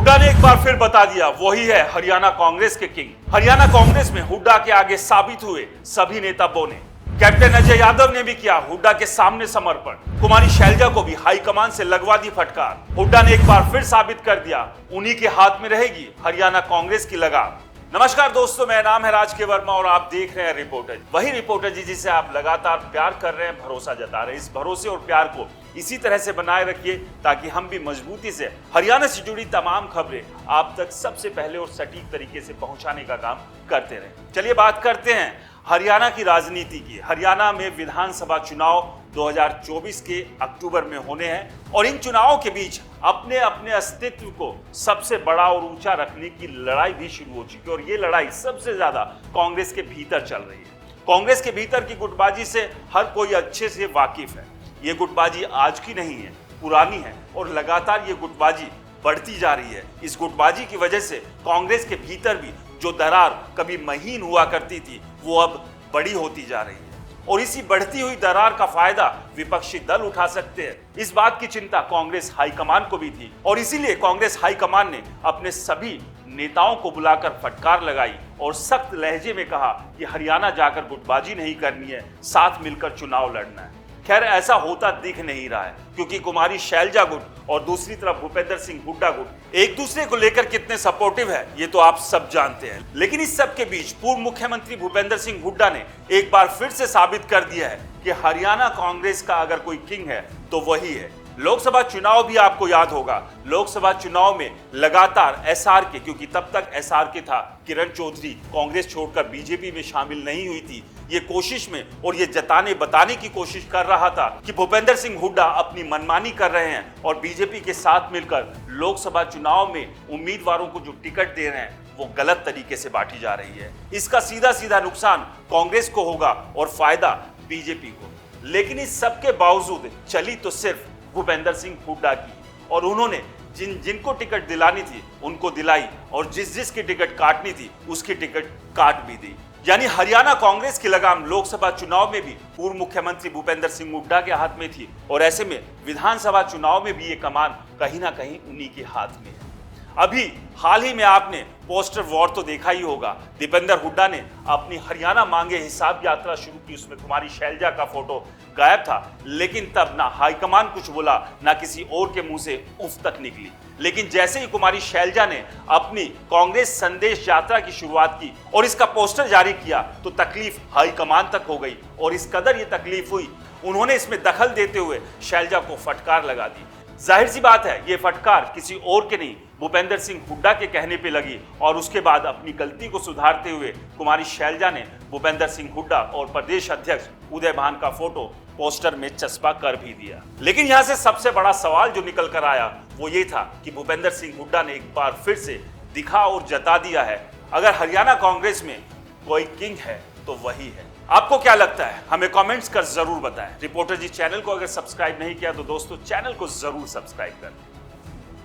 हुड्डा ने एक बार फिर बता दिया वही है हरियाणा कांग्रेस के किंग। हरियाणा कांग्रेस में हुड्डा के आगे साबित हुए सभी नेता बोने। कैप्टन अजय यादव ने भी किया हुड्डा के सामने समर्पण। कुमारी शैलजा को भी हाईकमान से लगवा दी फटकार। हुड्डा ने एक बार फिर साबित कर दिया उन्हीं के हाथ में रहेगी हरियाणा कांग्रेस की लगाम। नमस्कार दोस्तों, मेरा नाम है राज के वर्मा और आप देख रहे हैं रिपोर्टर। वही रिपोर्टर जी जिसे आप लगातार प्यार कर रहे हैं, भरोसा जता रहे हैं। इस भरोसे और प्यार को इसी तरह से बनाए रखिए ताकि हम भी मजबूती से हरियाणा से जुड़ी तमाम खबरें आप तक सबसे पहले और सटीक तरीके से पहुंचाने का काम करते रहें। चलिए बात करते हैं हरियाणा की राजनीति की। हरियाणा में विधानसभा चुनाव 2024 के अक्टूबर में होने हैं और इन चुनावों के बीच अपने अपने अस्तित्व को सबसे बड़ा और ऊंचा रखने की लड़ाई भी शुरू हो चुकी है और ये लड़ाई सबसे ज्यादा कांग्रेस के भीतर चल रही है। कांग्रेस के भीतर की गुटबाजी से हर कोई अच्छे से वाकिफ है। ये गुटबाजी आज की नहीं है, पुरानी है और लगातार ये गुटबाजी बढ़ती जा रही है। इस गुटबाजी की वजह से कांग्रेस के भीतर भी जो दरार कभी महीन हुआ करती थी वो अब बड़ी होती जा रही है और इसी बढ़ती हुई दरार का फायदा विपक्षी दल उठा सकते हैं। इस बात की चिंता कांग्रेस हाईकमान को भी थी और इसीलिए कांग्रेस हाईकमान ने अपने सभी नेताओं को बुलाकर फटकार लगाई और सख्त लहजे में कहा कि हरियाणा जाकर गुटबाजी नहीं करनी है, साथ मिलकर चुनाव लड़ना है। खैर ऐसा होता दिख नहीं रहा है क्योंकि कुमारी शैलजा गुट और दूसरी तरफ भूपेंद्र सिंह हुड्डा गुट एक दूसरे को लेकर कितने सपोर्टिव है ये तो आप सब जानते हैं। लेकिन इस सब के बीच पूर्व मुख्यमंत्री भूपेंद्र सिंह हुड्डा ने एक बार फिर से साबित कर दिया है कि हरियाणा कांग्रेस का अगर कोई किंग है तो वही है। लोकसभा चुनाव भी आपको याद होगा, लोकसभा चुनाव में लगातार एसआरके, क्योंकि तब तक एसआरके था, किरण चौधरी कांग्रेस छोड़कर बीजेपी में शामिल नहीं हुई थी, ये कोशिश में और ये जताने बताने की कोशिश कर रहा था कि भूपेंद्र सिंह हुड्डा अपनी मनमानी कर रहे हैं और बीजेपी के साथ मिलकर लोकसभा चुनाव में उम्मीदवारों को जो टिकट दे रहे हैं वो गलत तरीके से बांटी जा रही है। इसका सीधा सीधा नुकसान कांग्रेस को होगा और फायदा बीजेपी को। लेकिन इस सब के बावजूद चली तो सिर्फ भूपेंद्र सिंह हुड्डा की और उन्होंने जिनको टिकट दिलानी थी उनको दिलाई और जिसकी टिकट काटनी थी उसकी टिकट काट भी दी। यानी हरियाणा कांग्रेस की लगाम लोकसभा चुनाव में भी पूर्व मुख्यमंत्री भूपेंद्र सिंह हुड्डा के हाथ में थी और ऐसे में विधानसभा चुनाव में भी ये कमान कहीं ना कहीं उन्हीं के हाथ में है। अभी हाल ही में आपने पोस्टर वॉर तो देखा ही होगा। दीपेंद्र हुड्डा ने अपनी हरियाणा मांगे हिसाब यात्रा शुरू की, उसमें कुमारी शैलजा का फोटो गायब था, लेकिन तब ना हाईकमान कुछ बोला ना किसी और के मुंह से उफ तक निकली। लेकिन जैसे ही कुमारी शैलजा ने अपनी कांग्रेस संदेश यात्रा की शुरुआत की और इसका पोस्टर जारी किया तो तकलीफ हाईकमान तक हो गई और इस कदर ये तकलीफ हुई उन्होंने इसमें दखल देते हुए शैलजा को फटकार लगा दी। जाहिर सी बात है ये फटकार किसी और के नहीं भूपेंद्र सिंह हुड्डा के कहने पे लगी और उसके बाद अपनी गलती को सुधारते हुए कुमारी शैलजा ने भूपेंद्र सिंह हुड्डा और प्रदेश अध्यक्ष उदय भान का फोटो पोस्टर में चस्पा कर भी दिया। लेकिन यहाँ से सबसे बड़ा सवाल जो निकल कर आया वो ये था कि भूपेंद्र सिंह हुड्डा ने एक बार फिर से दिखा और जता दिया है अगर हरियाणा कांग्रेस में कोई किंग है तो वही है। आपको क्या लगता है हमें कमेंट्स कर जरूर बताएं। रिपोर्टर जी चैनल को अगर सब्सक्राइब नहीं किया तो दोस्तों चैनल को जरूर सब्सक्राइब करें।